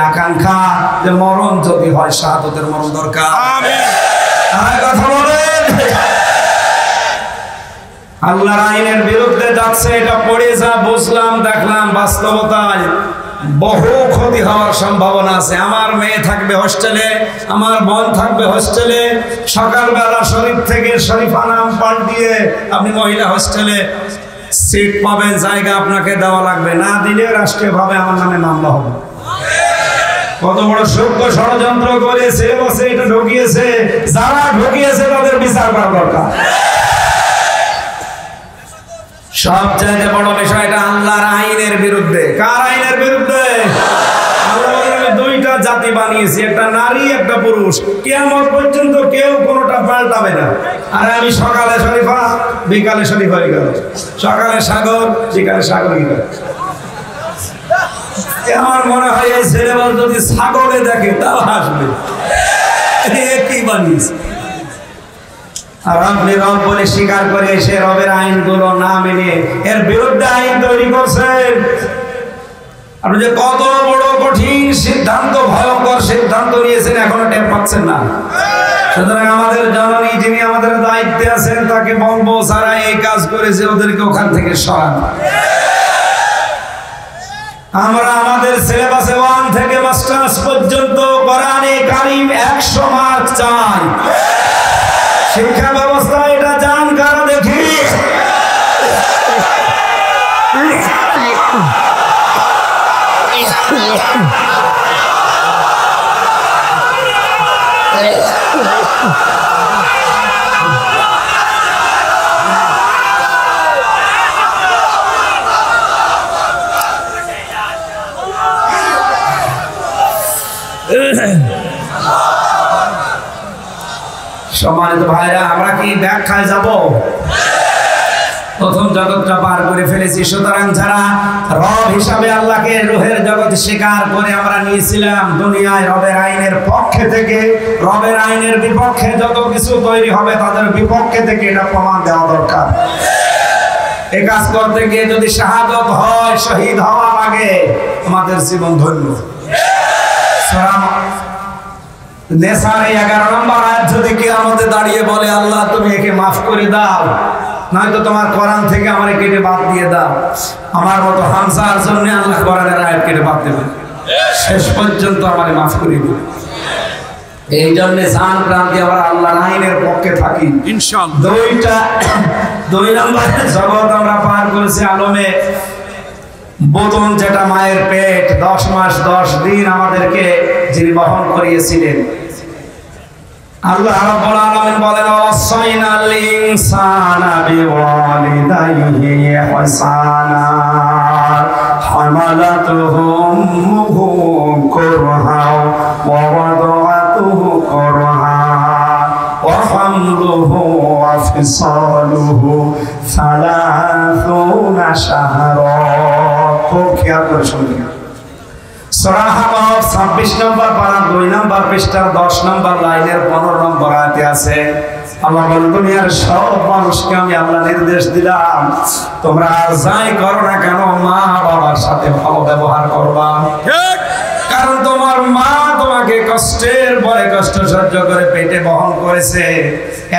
আকাঙ্ক্ষা যে মরণ যদি হয় শাহাদাতের মরণ দরকার। কথা বলেন, আল্লাহর আইনের বিরুদ্ধে যাচ্ছে, এটা পড়ে যা বুঝলাম, দেখলাম বাস্তবতায় বহু ক্ষতি হওয়ার সম্ভাবনা আছে। আমার মেয়ে থাকবে হোস্টেলে, আমার বোন থাকবে হোস্টেলে, সকালবেলা শরীফ থেকে শরীফা নাম পাল্টিয়ে আপনি মহিলা হোস্টেলে সিট পাবেন, জায়গা আপনাকে দেওয়া লাগবে, না দিলে রাষ্ট্রীয়ভাবে আমার নামে মামলা হবে। কত বড় সূক্ষ্ম ষড়যন্ত্র করে সিলেবাসে এটা ঢুকিয়েছে, যারা ঢুকিয়েছে তাদের বিচার করা দরকার। সবচেয়ে বড় বিষয়টা আল্লাহর আইনের বিরুদ্ধে। কার আইনের বিরুদ্ধে? আল্লাহ বলেন, আমি দুইটা জাতি বানিয়েছি, একটা নারী একটা পুরুষ, কিয়ামত পর্যন্ত কেউ কোনোটা পাল্টাবে না। আর আমি সকালে শরীফা, বিকালে শরীফা হয়ে গেল, সকালে সাগর, বিকালে সাগর হয়ে গেল। আমার মনে হয় এই সিলেবাস যদি সাগরে দেখে তাও হাসবে, কি বানিয়েছে। আর আপনি রব বলে স্বীকার করে সে রবের আইনগুলো না মেনে এর বিরুদ্ধে আইন তৈরি করছেন। আপনি যে কত বড় কঠিন সিদ্ধান্ত, ভয়ঙ্কর সিদ্ধান্ত নিয়েছেন, এখনো টের পাচ্ছেন না। সুতরাং আমাদের জননী যিনি আমাদের দায়িত্বে আছেন, তাকে বলবো যারা এই কাজ করেছে ওদেরকে ওখান থেকে সরান। আমরা আমাদের সিলেবাসে 1 থেকে মাস্টার্স পর্যন্ত কোরআনে কারীম 100 মার্ক চাই। শিক্ষা ব্যবস্থা এটা জান কারা দেখি। সম্মানিত ভাইরা, আমরা কি ব্যাখ্যায় যাব? প্রথম জগৎটা পার করে ফেলেছি। সুতরাং যারা রব হিসাবে আল্লাহকে রূহের জগৎ স্বীকার করে আমরা নিয়েছিলাম, দুনিয়ায় রবের আইনের পক্ষে থেকে রবের আইনের বিপক্ষে যত কিছু তৈরি হবে তাদের বিপক্ষে থেকে এটা প্রমাণ দেওয়া দরকার। এই কাজ করতে গিয়ে যদি শাহাদত হয়, শহীদ হওয়া লাগে, আমাদের জীবন ধন্য। নেসার 11 নম্বর আয়াত যদি কিয়ামতে দাঁড়িয়ে বলে, আল্লাহ তুমি একে মাফ করে দাও, নয়তো তোমার কোরআন থেকে আমারে কেটে বাদ দিয়ে দাও, আমার মতো হামসার জন্য আল্লাহ কোরআনের আয়াত কেটে বাদ দেবে, শেষ পর্যন্ত আমারে মাফ করে দিবে। এই জন্য জান প্রাণ দিয়ে আমরা আল্লাহর আইনের পক্ষে থাকি ইনশাআল্লাহ। 2 নম্বর জগৎ আমরা পার করেছি আলমে বোতন, যেটা মায়ের পেট 10 মাস 10 দিন আমাদেরকে যিনি বহন করিয়েছিলেন, আল্লাহ রাব্বুল আলামিন বলেন ওয়াসাইনাল ইনসানা বিওয়ালিদাইহি ইহসানা হামালাতুহু উম্মুহু কুরহা ওয়া ওয়াদাআতুহু কুরহা ওয়া হামলুহু ওয়া ফিসালুহু 30 শাহরা। খুব খেয়াল করে শুনুন। সূরা হামাদ 26 নম্বর পারা 2 নম্বর পৃষ্ঠার 10 নম্বর লাইনের 15 নম্বর আয়াতে আছে আল্লাহ বলেন দুনিয়ার সব মানুষকে আমি আল্লাহ নির্দেশ দিলাম তোমরা যাই করো না কেন মা বাবার সাথে ভালো ব্যবহার করবা। ঠিক, কারণ তোমার মা তোমাকে কষ্টের পরে কষ্ট সহ্য করে পেটে বহন করেছে,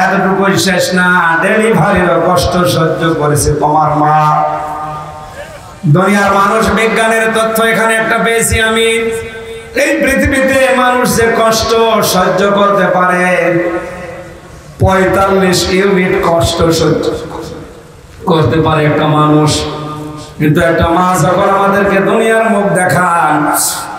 এতটুকুই শেষ না, ডেলিভারির কষ্ট সহ্য করেছে তোমার মা। দুনিয়ার মানুষ বিজ্ঞানের তথ্য এখানে একটা পেয়েছি আমি, এই পৃথিবীতে মানুষ যে কষ্ট সহ্য করতে পারে 45 ইউনিট কষ্ট সহ্য করতে পারে একটা মানুষ। কিন্তু একটা মা যখন আমাদেরকে দুনিয়ার মুখ দেখান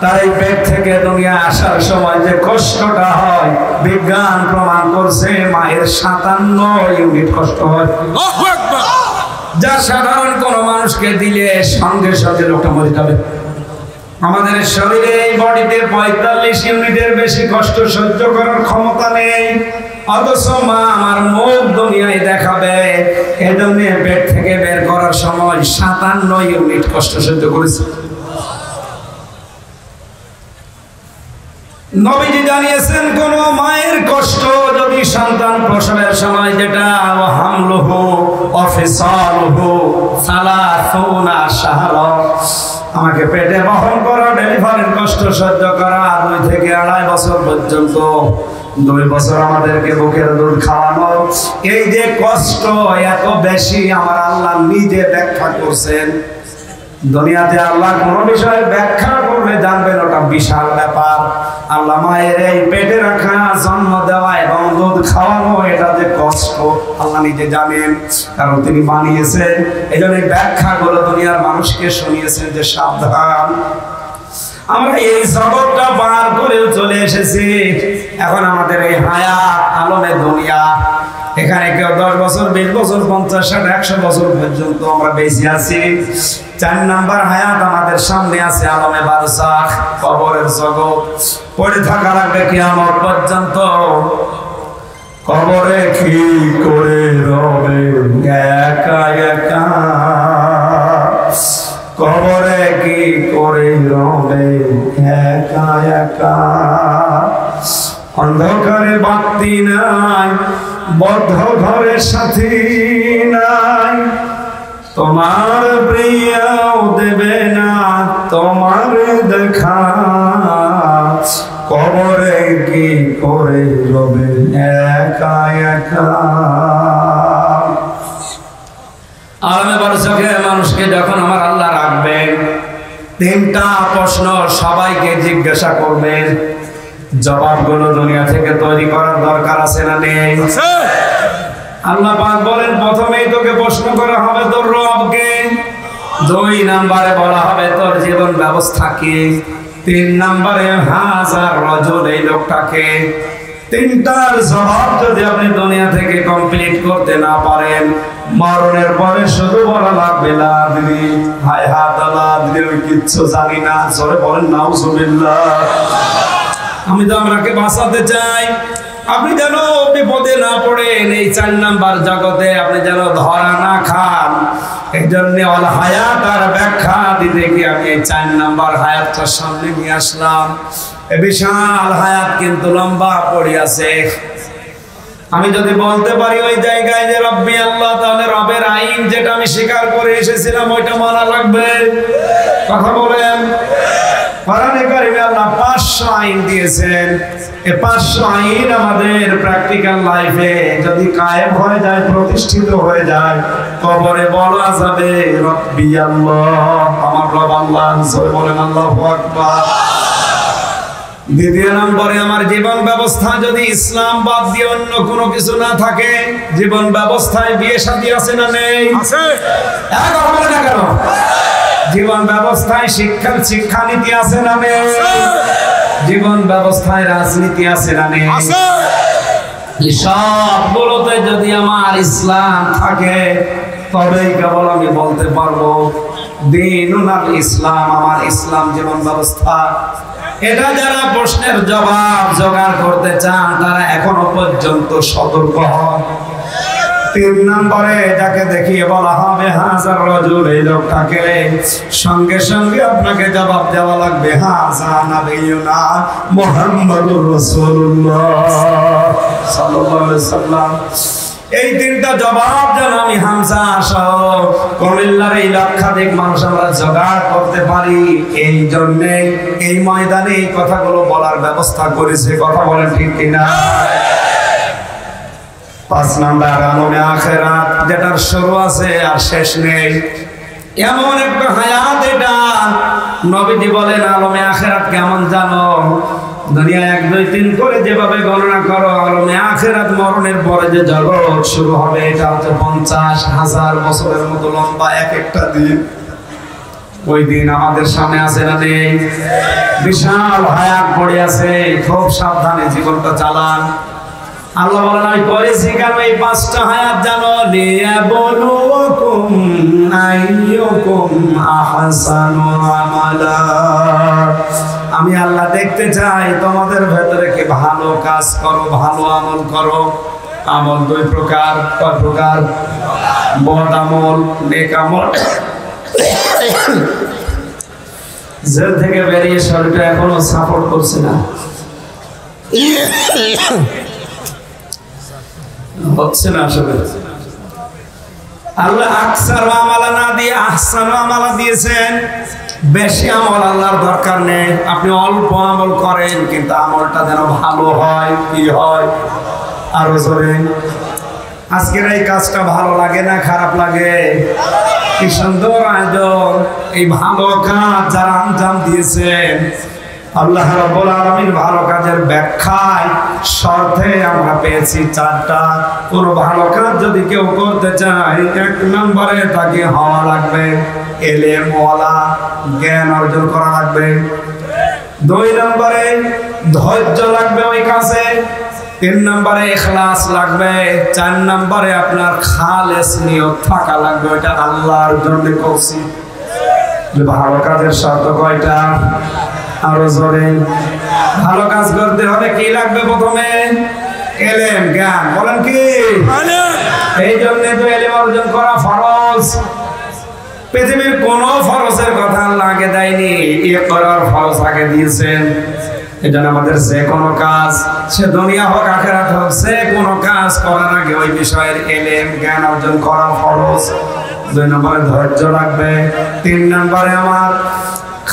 তার এই পেট থেকে দুনিয়া আসার সময় যে কষ্টটা হয় বিজ্ঞান প্রমাণ করছে মায়ের 57 ইউনিট কষ্ট হয়, যা সাধারণ কোন মানুষকে দিলে সঙ্গে সঙ্গে লোকটা মরে যাবে। আমাদের শরীরে এই বডিতে 45 ইউনিটের বেশি কষ্ট সহ্য করার ক্ষমতা নেই, অথচ মা আমার মুখ দুনিয়ায় দেখাবে এজন্য পেট থেকে বের করার সময় 57 ইউনিট কষ্ট সহ্য করেছে। নবীজি জানিয়েছেন কোন মায়ের কষ্ট যদি সন্তান প্রসবের সময় যেটা হামলুহু ওয়া ফিসালুহু 30 শাহরা, আমাকে পেটে বহন করা, ডেলিভারির কষ্ট সহ্য করা 2 থেকে 2.5 বছর পর্যন্ত, 2 বছর আমাদেরকে বুকের দুধ খাওয়ানো, এই যে কষ্ট এত বেশি আমার আল্লাহ নিজে ব্যাখ্যা করছেন। দুনিয়াতে আল্লাহ কোন বিষয়ে ব্যাখ্যা করবে জানবেন ওটা বিশাল ব্যাপার। আল্লাহ মায়ের এই পেটে রাখা, জন্ম দেওয়া এবং দুধ খাওয়ানো এটা যে কষ্ট আল্লাহ নিজে জানেন, কারণ তিনি বানিয়েছেন। এই জন্য ব্যাখ্যাগুলো দুনিয়ার মানুষকে শুনিয়েছেন যে সাবধান। আমরা এই জগৎটা পার করেও চলে এসেছি, এখন আমাদের এই হায়াত আলমে দুনিয়া, এখানে কেউ 10 বছর 20 বছর 50 60 100 বছর পর্যন্ত আমরা বেঁচে আছি। 4 নাম্বার হায়াত আমাদের সামনে আছে আলমে বারজাখ, কবরের জগৎ, পড়ে থাকা লাগবে কিয়ামত পর্যন্ত। কবরে কি করে রবে একা একা, কবরে কি করে রবে একা একা, অন্ধকারে বাতি নাই, বদ্ধ ঘরে সাথী নাই, তোমার প্রিয়াও দেবে না তোমার দেখা, কবরে কি করে রবে একা একা। আলমে বারজাখে মানুষকে যখন আমার আল্লাহ রাখবেন 3টা প্রশ্ন সবাইকে জিজ্ঞাসা করবেন, জবাবগুলো দুনিয়া থেকে তৈরি করার দরকার আছে না নেই? আল্লাহ পাক বলেন প্রথমেই তোকে প্রশ্ন করা হবে তোর রবকে, 2 নম্বরে বলা হবে তোর জীবন ব্যবস্থা কি, 3 নম্বরে হাজার রজুল এই লোকটাকে। 3টার জবাব যদি আপনি দুনিয়া থেকে কমপ্লিট করতে না পারেন, মরণের পরে শুধু বলা লাগবে লা আদরি, হায় হাত লা আদরি, আমি কিচ্ছু জানি না। জোরে বলেন নাউজুবিল্লাহ। আমি তো আপনাকে বাঁচাতে চাই, আপনি যেন বিপদে না পড়েন, এই 4 নাম্বার জগতে আপনি যেন ধরা না খান। এই জন্য আল হায়াত আর ব্যাখ্যা দিতে গিয়ে আমি এই 4 নাম্বার হায়াতটার সামনে নিয়ে আসলাম। এই বিশাল হায়াত কিন্তু লম্বা পড়ে আছে। আমি যদি বলতে পারি ওই জায়গায় যে রব্বি আল্লাহ, তাহলে রবের আইন যেটা আমি স্বীকার করে এসেছিলাম ওইটা মানা লাগবে। কথা বলেন। কোরআনে কারিমে আল্লাহ 500 আইন দিয়েছেন। এই 500 আইন আমাদের প্র্যাকটিক্যাল লাইফে যদি কায়েম হয়ে যায়, প্রতিষ্ঠিত হয়ে যায়, কবরে বলা যাবে রব্বি আল্লাহ, আমার রব আল্লাহ। জোরে বলেন আল্লাহু আকবার। দ্বিতীয় নম্বরে আমার জীবন ব্যবস্থা যদি ইসলাম বাদ দিয়ে অন্য কোনো কিছু না থাকে, জীবন ব্যবস্থায় বিয়ে শাদী আছে না নেই? আছে। এখন বলে না কেন? জীবন ব্যবস্থায় শিক্ষানীতি আছে না নেই? জীবন ব্যবস্থায় রাজনীতি আছে না নেই? আছে। সবগুলোতে যদি আমার ইসলাম থাকে তবেই কেবল আমি বলতে পারবো দিনুনাল ইসলাম, আমার ইসলাম জীবন ব্যবস্থা। এটা যারা প্রশ্নের জবাব জোগাড় করতে চান তারা এখনো পর্যন্ত সতর্ক হন। 3 নম্বরে যাকে দেখিয়ে বলা হবে হাজার রাজুল, এই লোকটাকে সঙ্গে সঙ্গে আপনাকে জবাব দেওয়া লাগবে হাজা নবিয়ুনা মুহাম্মাদুর রাসূলুল্লাহ সাল্লাল্লাহু আলাইহি ওয়াসাল্লাম। এই 3টা জবাব যেন আমি হামজা সহ কুমিল্লার এই লক্ষাধিক মানুষ আমরা জোগাড় করতে পারি, এই জন্যে এই ময়দানে এই কথাগুলো বলার ব্যবস্থা করেছে। কথা বলেন ঠিক কিনা? 5 নাম্বার আলমে আখিরাত, যেটার শুরু আছে আর শেষ নেই, এমন একটা হায়াত। এটা নবীজি বলেন আলমে আখিরাত কেমন জানো? দুনিয়া 1 2 3 করে যেভাবে গণনা করো, আলমে আখিরাত মরণের পরে যে জগৎ শুরু হবে এটা হচ্ছে 50,000 বছরের মতো লম্বা এক একটা দিন। ওই দিন আমাদের সামনে আছে না নেই? বিশাল হায়াত পড়ে আছে, খুব সাবধানে জীবনটা চালান। আল্লাহ বলেন আমি করেছি কেন এই 5টা হায়াত জানো? লিয়াবলুকুম আইয়ুকুম আহসানু আমালা। আমি আল্লাহ দেখতে চাই তোমাদের ভেতরে কে ভালো কাজ করো, ভালো আমল করো। আমল 2 প্রকার। কয় প্রকার? বদ আমল, নেক আমল। জেল থেকে বেরিয়ে শরীরটা এখনো সাপোর্ট করছে না, হচ্ছে না আসলে। আল্লাহ আকসার আমালা না দিয়ে আহসান আমালা দিয়েছেন। বেশি আমল আল্লাহর দরকার নেই, আপনি অল্প আমল করেন কিন্তু আমলটা যেন ভালো হয়। কি হয়? আরো জোরে। আজকের এই কাজটা ভালো লাগে না খারাপ লাগে? কি সুন্দর আয়োজন! এই ভালো কাজ যারা আঞ্জাম দিয়েছেন, আল্লাহ রাব্বুল আলামিন ভালো কাজের ব্যাখ্যায় শর্তে আমরা পেয়েছি 4টা। কোন ভালো কাজ যদি কেউ করতে চায় 1 নম্বরে তাকে হওয়া লাগবে ইলম ওয়ালা, জ্ঞান অর্জন করা লাগবে। 2 নম্বরে ধৈর্য লাগবে ওই কাজে। 3 নম্বরে ইখলাস লাগবে। 4 নম্বরে আপনার খালেস নিয়ত থাকা লাগবে, ওটা আল্লাহর জন্য করছি। ভালো কাজের শর্ত কয়টা? আরো জোরে। ভালো কাজ করতে হলে কি লাগবে? প্রথমে ইলম, জ্ঞান। বলেন কি? এই জন্য তো ইলম অর্জন করা ফরজ। পৃথিবীর কোন ফরজের কথা আল্লাহ আগে দেয়নি, ইকরার ফরজ আগে দিয়েছেন। এজন্য আমাদের যে কোনো কাজ, সে দুনিয়া হোক আখিরাত হোক, যে কোনো কাজ করার আগে ওই বিষয়ের ইলম জ্ঞান অর্জন করা ফরজ। 2 নম্বরে ধৈর্য লাগবে। 3 নম্বরে আমার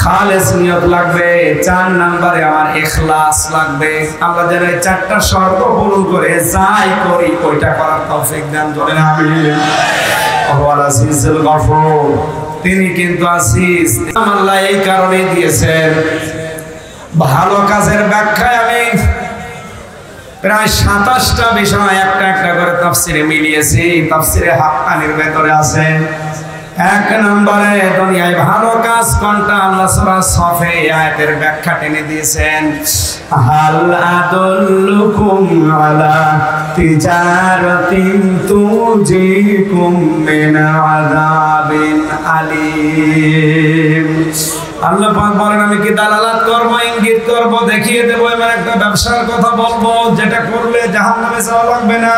খালেস নিয়ত লাগবে। 4 নম্বরে আমার ইখলাস লাগবে। আমরা যেন এই 4টা শর্ত পূরণ করে যাই করি ওইটা করার তৌফিক দান করেন। আমিন। ওয়াল আজিজুল গফুর, তিনি কিন্তু আসিস। আল্লাহ এই কারণে দিয়েছেন। ভালো কাজের ব্যাখ্যায় আমি প্রায় 27টা বিষয় একটা একটা করে তাফসিরে মিলিয়েছি। তাফসিরে হাক্কানির ভেতরে আছে 1 নম্বরে দুনিয়ায় ভালো কাজ কোনটা? আল্লাহ সূরা সফে আয়াতের ব্যাখ্যা টেনে দিয়েছেন। হাল আদুল্লুকুম আলা তিজারাতিন তুজিকুম মিন আযাবিন আলীম। আল্লাহ পাক বলেন আমি কি দালালাত করব, ইঙ্গিত করব, দেখিয়ে দেব, এমন একটা ব্যবসার কথা বলবো যেটা করলে জাহান্নামে যাওয়া লাগবে না।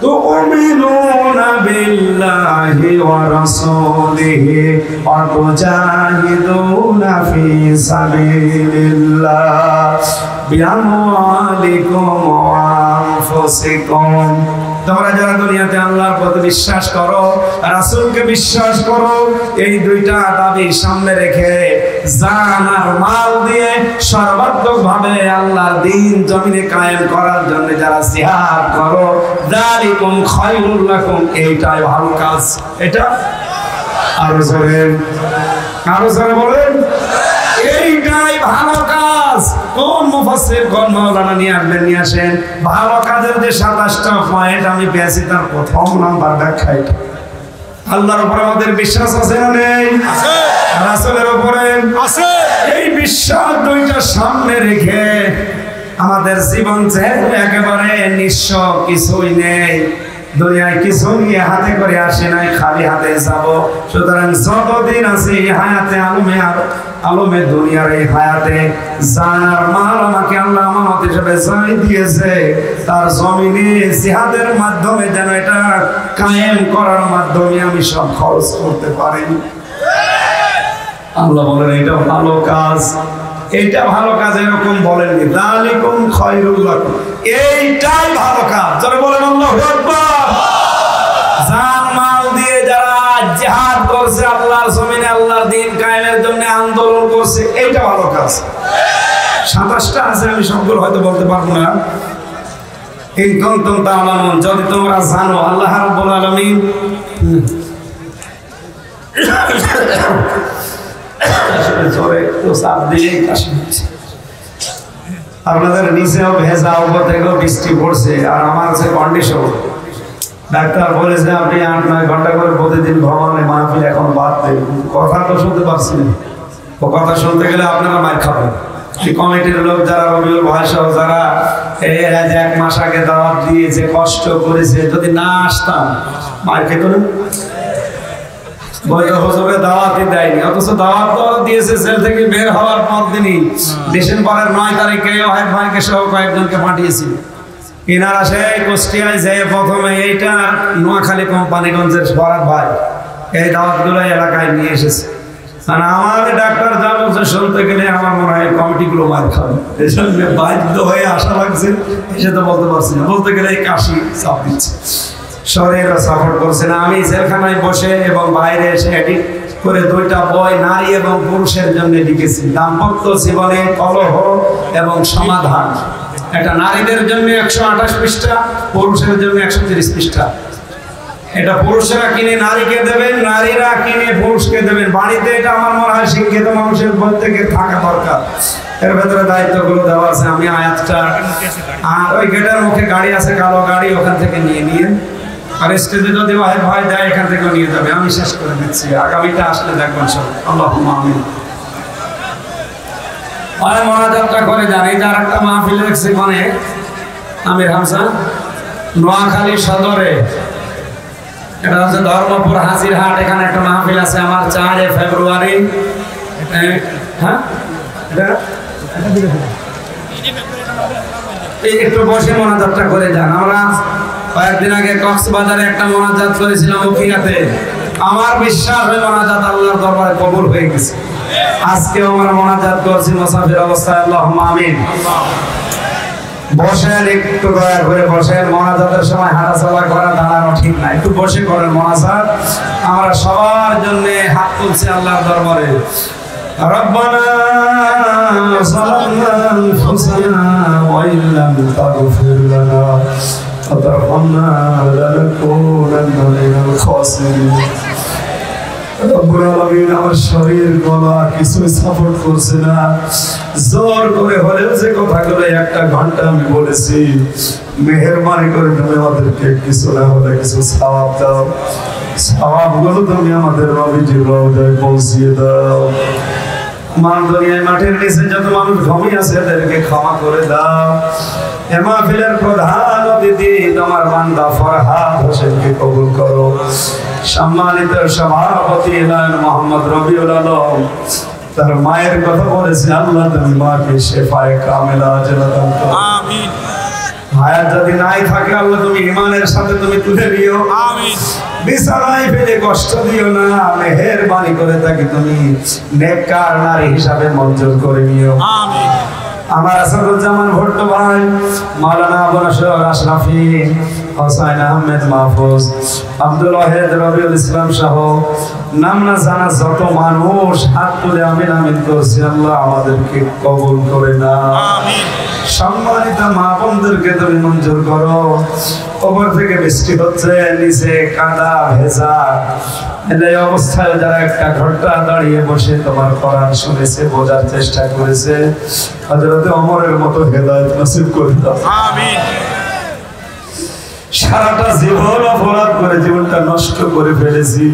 تؤمنون بالله ورسوله وتجاهدون في سبيل الله بأموالكم وأنفسكم। তোমরা যারা দুনিয়াতে আল্লাহর প্রতি বিশ্বাস করো, রাসূলকে বিশ্বাস করো, এই 2টা দাবি সামনে রেখে জান আর মাল দিয়ে সর্বাত্মকভাবে আল্লাহর দ্বীন জমিনে কায়েম করার জন্য যারা জিহাদ করো, যালিকুম খায়রুল লাকুম, এইটাই ভালো কাজ। এটা আরো জোরে বলেন, এইটাই ভালো কাজ। কোন মুফাসসির কোন মাওলানা নিয়ে আসেন ভালো কাজের যে 27টা পয়েন্ট আমি পেয়েছি, তার প্রথম নাম্বার ব্যাখ্যা এটা। আল্লাহর উপর আমাদের বিশ্বাস আছে না নেই? আছে। রাসূলের উপরে আছে। এই বিশ্বাস 2টা সামনে রেখে আমাদের জীবন যেহেতু একেবারে নিঃস্ব, কিছুই নেই, দুনিয়ায় কিছু নিয়ে হাতে করে আসে নাই, খালি হাতে যাব। সুতরাং যতদিন আছে হায়াতে আলমে দুনিয়ার এই হায়াতে জান আর মাল আমাকে আল্লাহ আমানত হিসেবে চাই দিয়েছে, তার জমিনে জিহাদের মাধ্যমে যেন এটা কায়েম করার মাধ্যমে আমি সব খরচ করতে পারি। আল্লাহ বলেন এটা ভালো কাজ, এইটা ভালো কাজ এরকম বলেননি, যালিকুম খায়রুল লাকুম, এইটাই ভালো কাজ। যারা বলেন আল্লাহু আকবার। জান মাল দিয়ে যারা জিহাদ করছে আল্লাহর জমিনে, আল্লাহর দ্বীন কায়েমের জন্য আন্দোলন করছে, এইটা ভালো কাজ। 27টা আছে, আমি সবগুলো হয়তো বলতে পারবো না। ইন কুনতুম তা'লামুন, যদি তোমরা জানো আল্লাহ রাব্বুল আলামিন আপনাদের নিচেও ভেজা, উপর থেকেও বৃষ্টি পড়ছে, আর আমার যে কন্ডিশন, ডাক্তার বলেছে আপনি 8-9 ঘন্টা করে প্রতিদিন ভ্রমণে মাহফিল এখন বাদ দেন। কথা তো শুনতে পারছি না, ও কথা শুনতে গেলে আপনারা মার খাবেন। কমিটির লোক যারা, রবিউল ভাই সহ যারা 1 মাস আগে দাওয়াত দিয়েছে, কষ্ট করেছে, যদি না আসতাম মার খেত না। দাওয়াতই দেয়নি, অথচ দাওয়াত দিয়েছে জেল থেকে বের হওয়ার পর দিনই ডিসেম্বরের 9 তারিখে ওয়াহেদ ভাইকে সহ কয়েকজনকে পাঠিয়েছিল। ইনারা সেই কুষ্টিয়ায় যে প্রথমে এইটা নোয়াখালী কোম্পানিগঞ্জের ফরাদ ভাই এই দাওয়াতগুলো এলাকায় নিয়ে এসেছে। কারণ আমাদের ডাক্তার যা বলছে শুনতে গেলে আমার মনে হয় কমিটিগুলো মার খাবে, এজন্য বাধ্য হয়ে আসা লাগছে। এসে তো বলতে পারছি না, বলতে গেলে কাশি চাপ দিচ্ছে, শরীরও সাপোর্ট করছে না। আমি জেলখানায় বসে এবং বাইরে এসে এডিট করে 2টা বই নারী এবং পুরুষের জন্য লিখেছি, দাম্পত্য জীবনে কলহ এবং সমাধান। এটা নারীদের জন্য 128 পৃষ্ঠা, পুরুষের জন্য 130 পৃষ্ঠা। এটা পুরুষরা কিনে নারীকে দেবেন, নারীরা কিনে পুরুষকে দেবেন। বাড়িতে এটা আমার মনে হয় শিক্ষিত মানুষের প্রত্যেকের থাকা দরকার। এর ভেতরে দায়িত্বগুলো দেওয়া আছে। আমি আয়াতটা, আর ওই গেটের মুখে গাড়ি আছে, কালো গাড়ি, ওখান থেকে নিয়ে আর স্টেজে যদি ভাই দেয় এখান থেকে নিয়ে যাবে। আমি শেষ করে দিচ্ছি, আগামীটা আসলে দেখবেন সব। আল্লাহুম্মা আমিন। মনাজাতটা করে যান। এই যে আরেকটা মাহফিল দেখছি মানে আমির হামজা, নোয়াখালী সদরে, এটা হচ্ছে ধর্মপুর হাজিরহাট, এখানে একটা মাহফিল আছে আমার 4 ফেব্রুয়ারি। হ্যাঁ, একটু বসে মোনাজাতটা করে যান। আমরা কয়েকদিন আগে কক্সবাজারে একটা মোনাজাত করেছিলাম উখিয়াতে। আমার বিশ্বাস হয় মোনাজাত আল্লাহর দরবারে কবুল হয়ে গেছে। আজকেও আমরা মোনাজাত করছি মুসাফির অবস্থায়। আল্লাহুম্মা আমিন। বসেন, একটু দয়া করে বসেন। মোনাজাতের সময় হাঁটাচলা করা, দাঁড়ানো ঠিক না, একটু বসে করেন মোনাজাত। আমরা সবার জন্য হাত তুলছি আল্লাহর দরবারে। রব্বানা যালামনা আনফুসানা ওয়া ইল্লাম তাগফির লানা ওয়া তারহামনা লানাকুনান্না মিনাল খাসিরিন। রব্বুল আলামিন, আমার শরীর গলা কিছুই সাপোর্ট করছে না। জোর করে হলেও যে কথাগুলো 1 ঘন্টা আমি বলেছি, মেহেরবানি করে তুমি আমাদেরকে কিছু না হলে কিছু সওয়াব দাও। সওয়াবগুলো তুমি আমাদের নবীজির রওজায় পৌঁছিয়ে দাও। দুনিয়ায় মাঠের নিচে যত মানুষ ঘুমিয়ে আছে এদেরকে ক্ষমা করে দাও। এ মাহফিলের প্রধান অতিথি তোমার বান্দা ফরহাদ হোসেনকে কবুল করো। সম্মানিত সভাপতি মোহাম্মদ রবিউল আলম, তার মায়ের কথা বলেছে, আল্লাহ তুমি মাকে শেফায়ে কামেলা আজলা দান করো। আমিন। হায়াত যদি নাই থাকে আল্লাহ তুমি ঈমানের সাথে তুমি তুলে নিও। আমিন। বিছানায় ফেলে কষ্ট দিও না, মেহেরবানি করে তাকে তুমি নেককার নারী হিসাবে মঞ্জুর করে নিও। আমিন। আমার আসাদুজ্জামান ভট্ট ভাই, মাওলানা আবু নসর আশরাফি, হোসেন আহমেদ মাহফুজ, আব্দুল ওয়াহিদ রবিউল ইসলাম সহ নাম না জানা যত মানুষ হাত তুলে আমিন আমিন করছি, আল্লাহ আমাদেরকে কবুল করে না। আমিন। সম্মানিত মা বোনদেরকে তুমি মঞ্জুর করো। উপর থেকে বৃষ্টি হচ্ছে, নিচে কাদা ভেজা, এই অবস্থায় যারা 1 ঘন্টা দাঁড়িয়ে বসে তোমার কোরআন শুনেছে, বোঝার চেষ্টা করেছে, হযরত ওমরের মতো হেদায়েত নসিব করে দাও। আমিন। সারাটা জীবন অপরাধ করে জীবনটা নষ্ট করে ফেলেছি,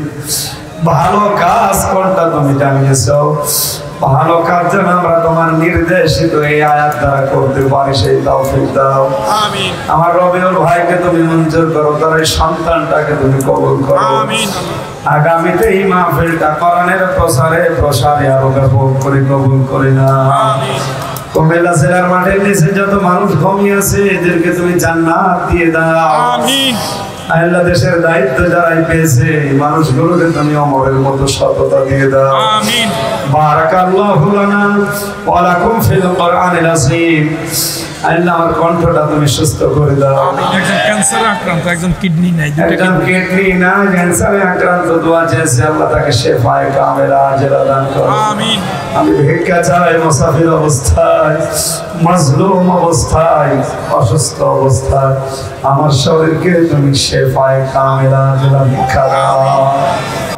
ভালো কাজ কোনটা তুমি জানিয়েছো। ভালো কাজ যেন আমরা তোমার নির্দেশিত এই আয়াত দ্বারা করতে পারি, সেই তৌফিক দাও। আমিন। আমার রবিউল ভাইকে তুমি মঞ্জুর করো, তার এই সন্তানটাকে তুমি কবুল করো। আমিন। আগামীতে এই মাহফিলটা কোরআনের প্রসারে আরো ব্যাপক করে কবুল করে না। আমিন। কুমিল্লা জেলার মাঠের নিচে যত মানুষ ঘুমিয়ে আছে এদেরকে তুমি জান্নাত দিয়ে দাও। আমিন। আল্লাহ দেশের দায়িত্ব যারাই পেয়েছে মানুষগুলোকে তুমি অমরের মতো সততা দিয়ে দাও। আমিন। বারাকাল্লাহু লানা ওয়া লাকুম ফিল কোরআনিল আযীম। আল্লাহ আমার কণ্ঠটা তুমি সুস্থ করে দাও। একজন ক্যান্সারে আক্রান্ত, একজন কিডনি নাই, একজন কিডনি না ক্যান্সারে আক্রান্ত, দোয়া চেয়েছে আল্লাহ তাকে শিফায়ে কামিলা আজলা দান করো। আমিন। আমি ভিক্ষা চাই মুসাফির অবস্থায়, মাজলুম অবস্থায়, অসুস্থ অবস্থায় আমার শরীরকে তুমি শিফায়ে কামিলা আজলা ভিক্ষা দাও।